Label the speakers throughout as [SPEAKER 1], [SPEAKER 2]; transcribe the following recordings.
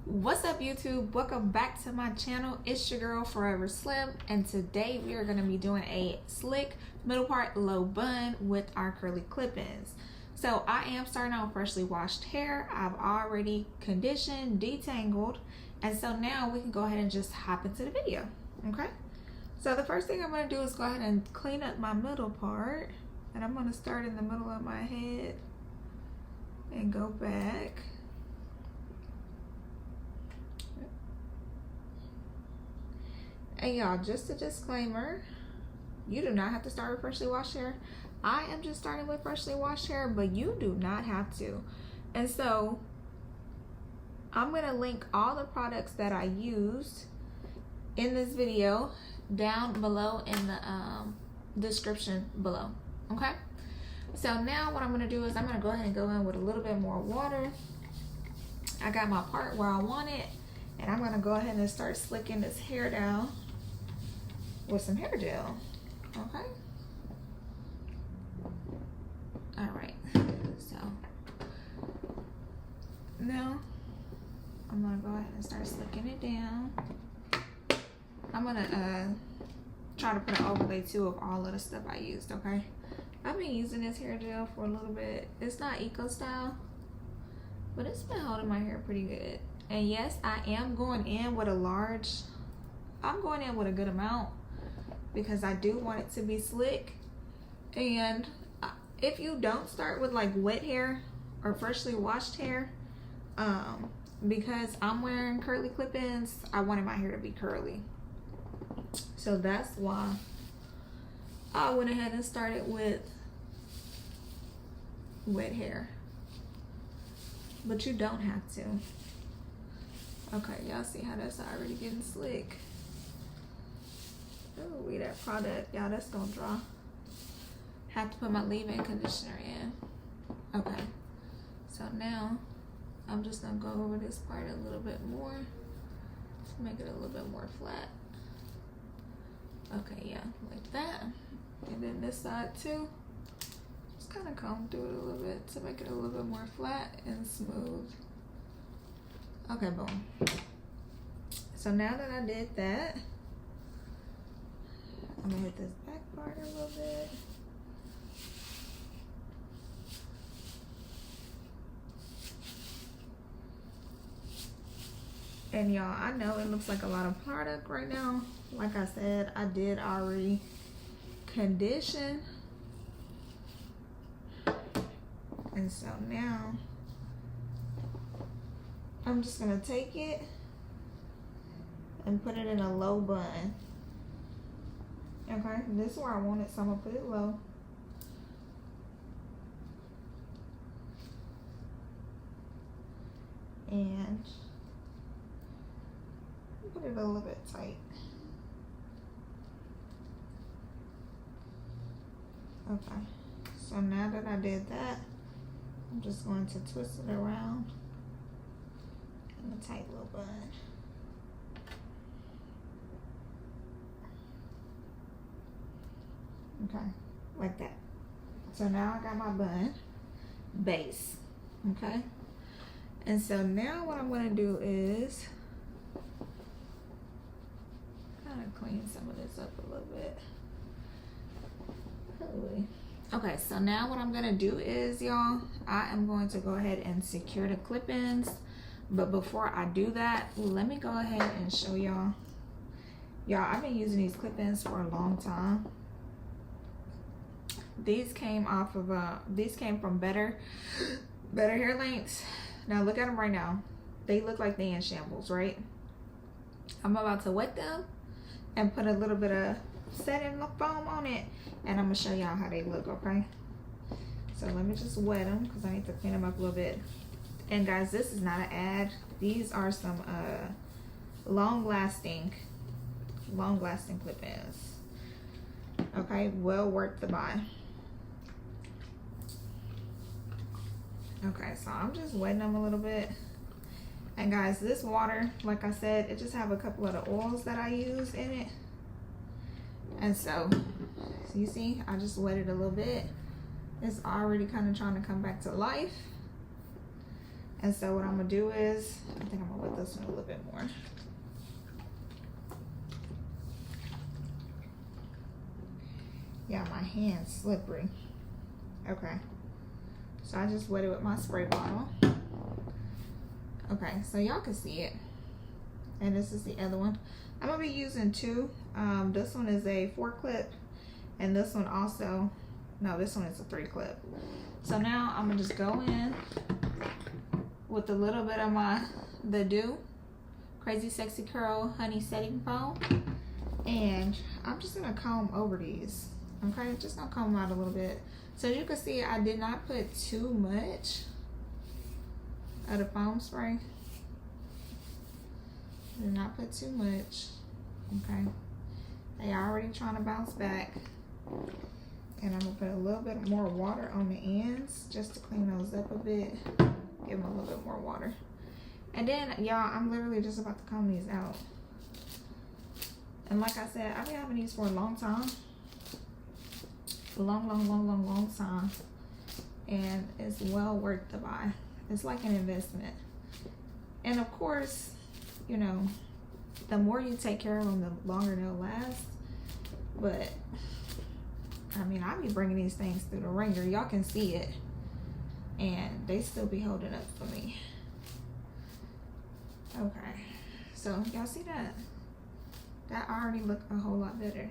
[SPEAKER 1] What's up, YouTube? Welcome back to my channel. It's your girl Forever Slim, and today we are going to be doing a slick middle part low bun with our curly clip-ins. So I am starting out with freshly washed hair. I've already conditioned, detangled, and so now we can go ahead and just hop into the video. Okay, so the first thing I'm going to do is go ahead and clean up my middle part, and I'm going to start in the middle of my head and go back. And y'all, just a disclaimer, you do not have to start with freshly washed hair. I am just starting with freshly washed hair, but you do not have to. And so I'm going to link all the products that I used in this video down below in the description below. Okay, so now what I'm going to do is I'm going to go ahead and go in with a little bit more water. I got my part where I want it, and I'm going to go ahead and start slicking this hair down with some hair gel. Okay, all right, so now I'm gonna go ahead and start slicking it down. I'm gonna try to put an overlay too of all of the stuff I used. Okay, I've been using this hair gel for a little bit. It's not eco style, but it's been holding my hair pretty good. And yes, I am going in with I'm going in with a good amount because I do want it to be slick. And if you don't start with like wet hair or freshly washed hair, because I'm wearing curly clip-ins, I wanted my hair to be curly. So that's why I went ahead and started with wet hair. But you don't have to. Okay, y'all see how that's already getting slick. Oh, that product, y'all, that's gonna dry. Have to put my leave-in conditioner in. Okay, so now I'm just gonna go over this part a little bit more to make it a little bit more flat. Okay, yeah, like that. And then this side too. Just kind of comb through it a little bit to make it a little bit more flat and smooth. Okay, boom. So now that I did that, I'm gonna hit this back part a little bit. And y'all, I know it looks like a lot of product right now. Like I said, I did already condition. And so now I'm just gonna take it and put it in a low bun. Okay, this is where I want it, so I'm gonna put it low. And put it a little bit tight. Okay, so now that I did that, I'm just going to twist it around in a tight little bun. Okay, like that. So now I got my bun base. Okay, and so now what I'm going to do is kind of clean some of this up a little bit. Holy. Okay, so now what I'm going to do is, y'all, I am going to go ahead and secure the clip-ins. But before I do that, let me go ahead and show y'all. Y'all, I've been using these clip-ins for a long time. These came off of these came from Better Hair Lengths. Now look at them right now. They look like they in shambles, right? I'm about to wet them and put a little bit of setting foam on it, and I'm gonna show y'all how they look. Okay, so let me just wet them because I need to clean them up a little bit. And guys, this is not an ad. These are some long-lasting clip-ins. Okay, well worth the buy. Okay, so I'm just wetting them a little bit. And guys, this water, like I said, it just have a couple of the oils that I use in it. And so you see, I just wetted a little bit. It's already kind of trying to come back to life. And so what I'm gonna do is, I think I'm gonna put this one a little bit more. Yeah, my hand's slippery. Okay. So I just wet it with my spray bottle. Okay, so y'all can see it. And this is the other one. I'm gonna be using two. This one is a 4-clip, and this one also, no, this one is a 3-clip. So now I'm gonna just go in with a little bit of the Dew Crazy Sexy Curl Honey Setting Foam, and I'm just gonna comb over these. Okay, just gonna comb them out a little bit. So as you can see, I did not put too much of the foam spray. Did not put too much. Okay, they are already trying to bounce back, and I'm gonna put a little bit more water on the ends just to clean those up a bit. Give them a little bit more water, and then y'all, I'm literally just about to comb these out. And like I said, I've been having these for a long time, long time, and it's well worth the buy. It's like an investment, and of course, you know, the more you take care of them, the longer they'll last. But I mean, I be bringing these things through the ringer. Y'all can see it, and they still be holding up for me. Okay, so y'all see that? That already looked a whole lot better.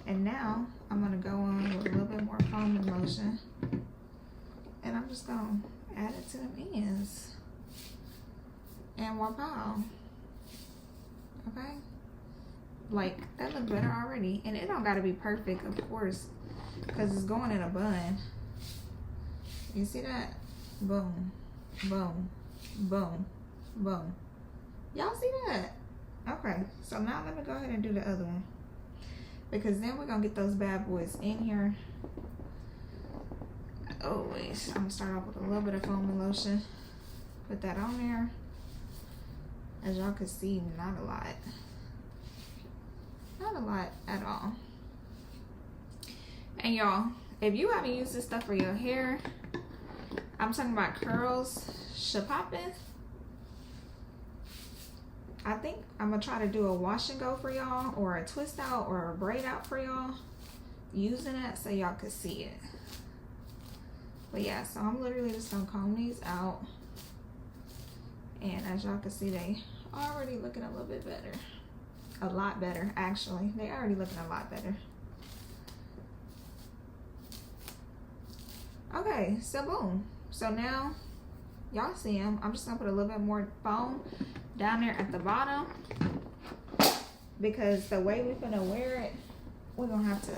[SPEAKER 1] And now I'm gonna go on with a little bit more foam and lotion, and I'm just gonna add it to the ends. And wow, okay, like that look better already. And it don't gotta be perfect, of course, because it's going in a bun. You see that? Boom, boom, boom, boom. Y'all see that? Okay, so now let me go ahead and do the other one, because then we're gonna get those bad boys in here. Oh wait, I'm gonna start off with a little bit of foam and lotion. Put that on there. As y'all can see, not a lot. Not a lot at all. And y'all, if you haven't used this stuff for your hair, I'm talking about curls, shapopping. I think I'm gonna try to do a wash and go for y'all, or a twist out, or a braid out for y'all, using it so y'all could see it. But yeah, so I'm literally just gonna comb these out. And as y'all can see, they already looking a little bit better. A lot better, actually. They already looking a lot better. Okay, so boom. So now, y'all see them. I'm just gonna put a little bit more foam down there at the bottom, because the way we're gonna wear it, we're gonna have to,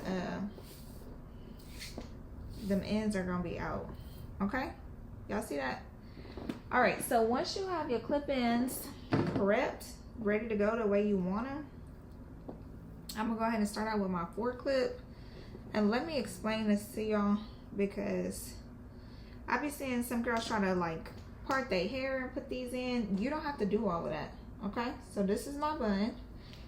[SPEAKER 1] them ends are gonna be out. Okay? Y'all see that? All right, so once you have your clip-ins prepped, ready to go the way you want them, I'm gonna go ahead and start out with my 4-clip. And let me explain this to y'all, because I be seeing some girls try to like part their hair and put these in. You don't have to do all of that, okay? So this is my bun,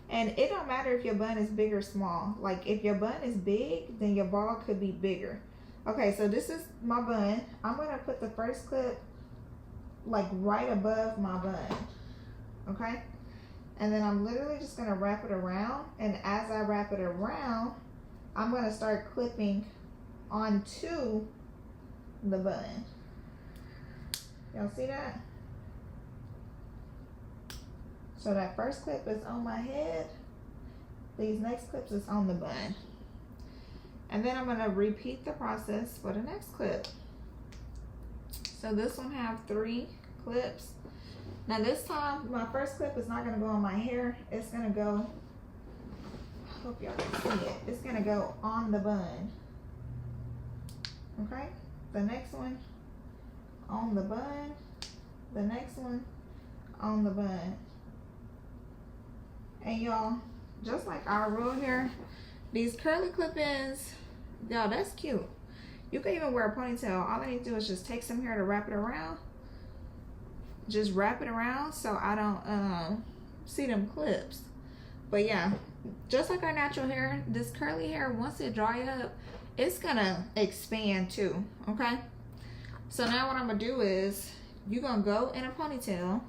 [SPEAKER 1] and it don't matter if your bun is big or small. Like if your bun is big, then your ball could be bigger. Okay, so this is my bun. I'm gonna put the first clip like right above my bun, okay? And then I'm literally just gonna wrap it around, and as I wrap it around, I'm gonna start clipping onto the bun. Y'all see that? So that first clip is on my head. These next clips is on the bun. And then I'm gonna repeat the process for the next clip. So this one have 3 clips. Now this time, my first clip is not gonna go on my hair. It's gonna go, I hope y'all can see it. It's gonna go on the bun. Okay? The next one on the bun. The next one on the bun. And y'all, just like our real hair, these curly clip-ins, y'all, that's cute. You can even wear a ponytail. All I need to do is just take some hair to wrap it around. Just wrap it around so I don't see them clips. But yeah, just like our natural hair, this curly hair, once it dry up, it's gonna expand too, okay? So now what I'm gonna do is, you're gonna go in a ponytail,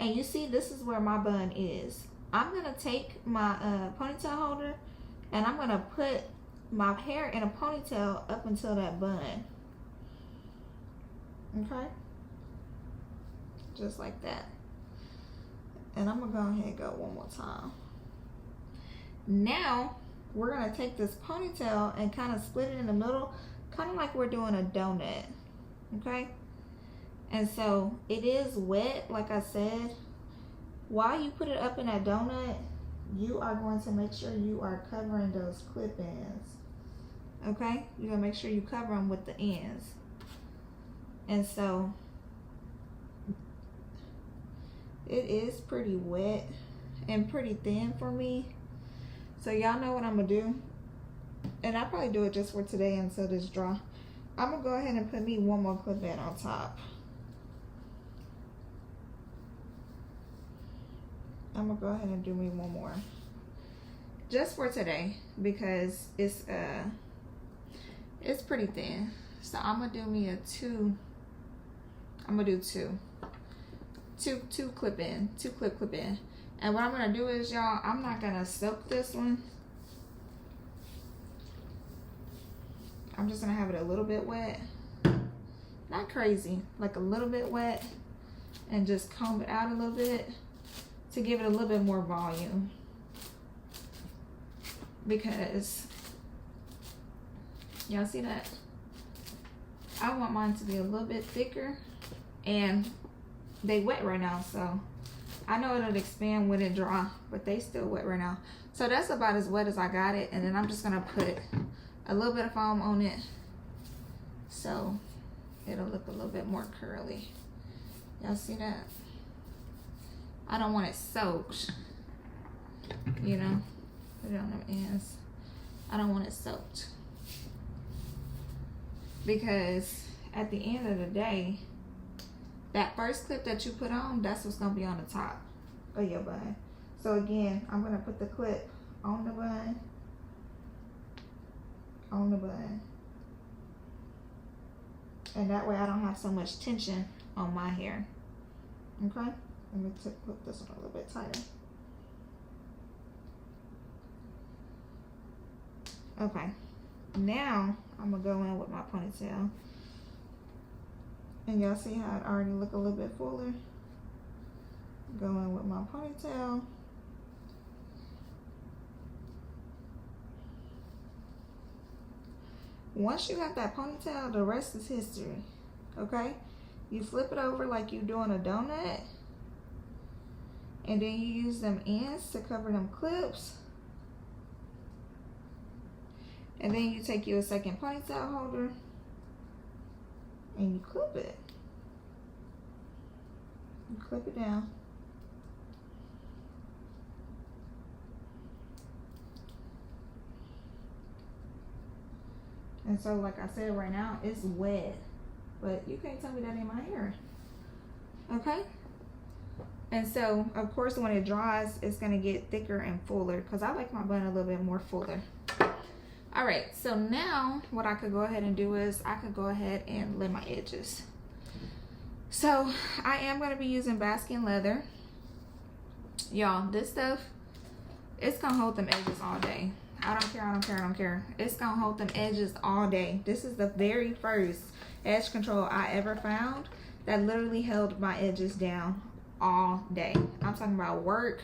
[SPEAKER 1] And you see, this is where my bun is. I'm gonna take my ponytail holder and I'm gonna put my hair in a ponytail up until that bun. Okay? Just like that. And I'm gonna go ahead and go one more time. Now, we're gonna take this ponytail and kind of split it in the middle, kind of like we're doing a donut. Okay? And so it is wet, like I said. While you put it up in that donut, you are going to make sure you are covering those clip ends. Okay? You're going to make sure you cover them with the ends. And so it is pretty wet and pretty thin for me. So y'all know what I'm going to do. And I'll probably do it just for today until this dry. I'm going to go ahead and put me one more clip in on top. I'm gonna go ahead and do me one more just for today because it's pretty thin. So I'm gonna do me a two. I'm gonna do two clip in, clip in. And what I'm gonna do is, y'all, I'm not gonna soak this one. I'm just gonna have it a little bit wet, not crazy, like a little bit wet, and just comb it out a little bit to give it a little bit more volume, because y'all see that I want mine to be a little bit thicker, and they wet right now, so I know it'll expand when it dry, but they still wet right now. So that's about as wet as I got it, and then I'm just gonna put a little bit of foam on it so it'll look a little bit more curly. Y'all see that? I don't want it soaked, you know, put it on the ends. I don't want it soaked because at the end of the day, that first clip that you put on, that's what's gonna be on the top of your bun. So again, I'm gonna put the clip on the bun, and that way I don't have so much tension on my hair. Okay? Let me put this one a little bit tighter. Okay, now I'm gonna go in with my ponytail. And y'all see how it already look a little bit fuller? Go in with my ponytail. Once you have that ponytail, the rest is history. Okay? You flip it over like you're doing a donut. And then you use them ends to cover them clips. And then you take you a second ponytail holder and you clip it. You clip it down. And so, like I said, right now it's wet, but you can't tell me that ain't my hair. Okay? And so, of course, when it dries, it's gonna get thicker and fuller because I like my bun a little bit more fuller. All right, so now what I could go ahead and do is I could go ahead and lay my edges. So I am gonna be using Baskin leather. Y'all, this stuff, it's gonna hold them edges all day. I don't care. It's gonna hold them edges all day. This is the very first edge control I ever found that literally held my edges down all day. I'm talking about work,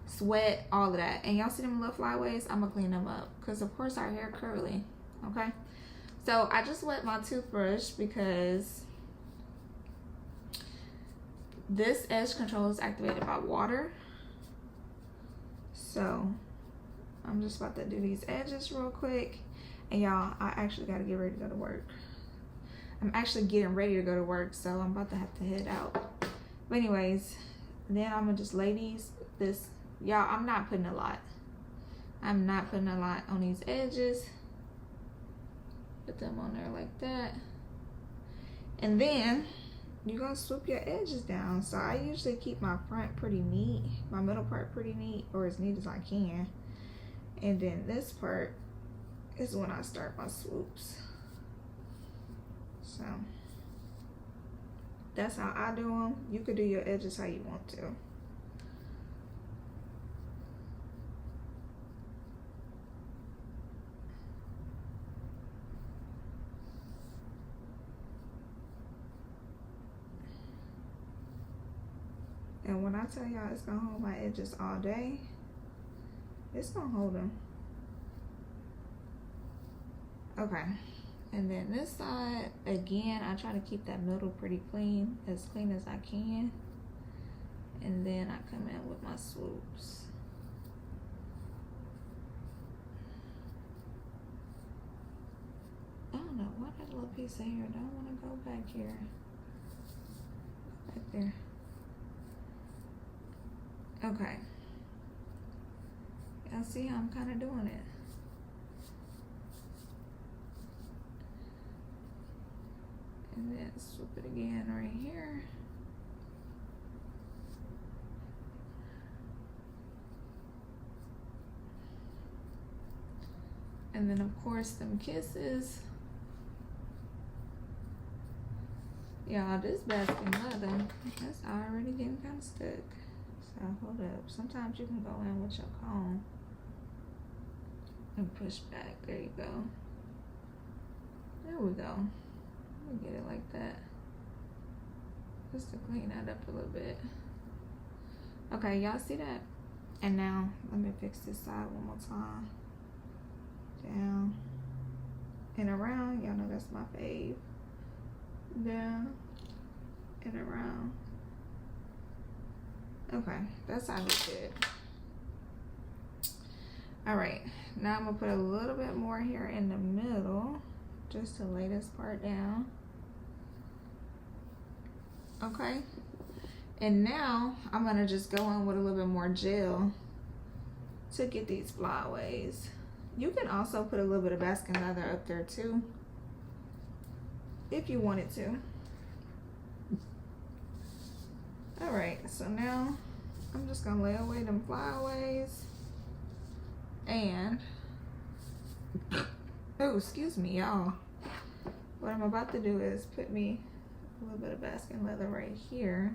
[SPEAKER 1] sweat, all of that. And y'all see them little flyaways? I'm gonna clean them up because of course our hair curly. Okay, so I just wet my toothbrush because this edge control is activated by water. So I'm just about to do these edges real quick. And y'all, I actually gotta get ready to go to work. I'm actually getting ready to go to work, so I'm about to have to head out. But anyways, then I'm gonna just lay this. Y'all, I'm not putting a lot. I'm not putting a lot on these edges. Put them on there like that. And then you're gonna swoop your edges down. So I usually keep my front pretty neat, my middle part pretty neat, or as neat as I can. And then this part is when I start my swoops. So That's how I do them. You could do your edges how you want to. And when I tell y'all it's gonna hold my edges all day, it's gonna hold them. Okay, and then this side, again, I try to keep that middle pretty clean as I can. And then I come in with my swoops. I don't know, why that little piece of hair don't wanna go back here. Go back there. Okay. Y'all see how I'm kind of doing it? And then swoop it again right here. And then of course them kisses. Y'all, this basket leather, that's already getting kind of stuck. So hold up. Sometimes you can go in with your comb and push back. There you go. There we go. Let me get it like that. Just to clean that up a little bit. Okay, y'all see that? And now let me fix this side one more time. Down and around. Y'all know that's my fave. Down and around. Okay, that side looks good. All right, now I'm gonna put a little bit more here in the middle just to lay this part down. Okay, and now I'm gonna just go in with a little bit more gel to get these flyaways. You can also put a little bit of basket leather up there too, if you wanted to. All right, so now I'm just gonna lay away them flyaways. And, oh, excuse me, y'all. What I'm about to do is put me a little bit of basket leather right here.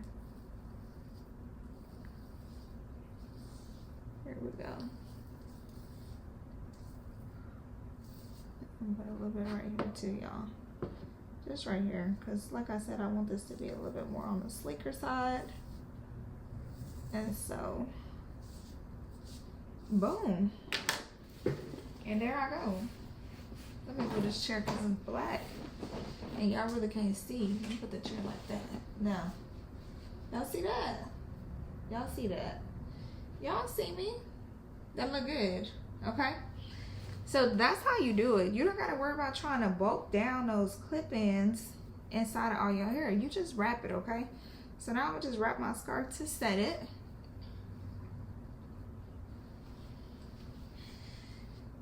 [SPEAKER 1] Here we go. And put a little bit right here too, y'all. Just right here, because like I said, I want this to be a little bit more on the sleeker side. And so, boom. And there I go. Let me put this chair because it's black. And y'all really can't see. Let me put the chair like that. Now, y'all see that? Y'all see that? Y'all see me? That look good, okay? So that's how you do it. You don't gotta worry about trying to bulk down those clip-ins inside of all your hair. You just wrap it, okay? So now I'm gonna just wrap my scarf to set it.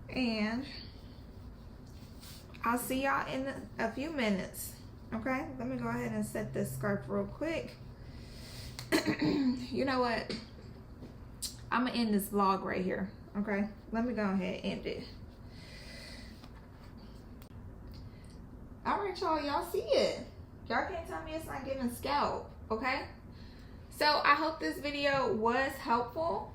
[SPEAKER 1] And I'll see y'all in a few minutes, okay? Let me go ahead and set this scarf real quick. You know what? I'm gonna end this vlog right here, okay? Let me go ahead and end it. All right, y'all see it. Y'all can't tell me it's not giving scalp, okay? So I hope this video was helpful.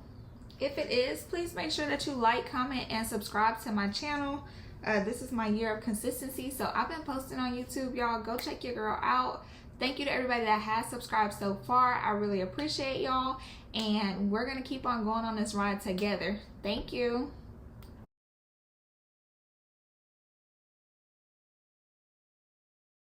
[SPEAKER 1] If it is, please make sure that you like, comment, and subscribe to my channel. This is my year of consistency, so I've been posting on YouTube, y'all. Go check your girl out. Thank you to everybody that has subscribed so far. I really appreciate y'all, and we're gonna keep on going on this ride together. Thank you.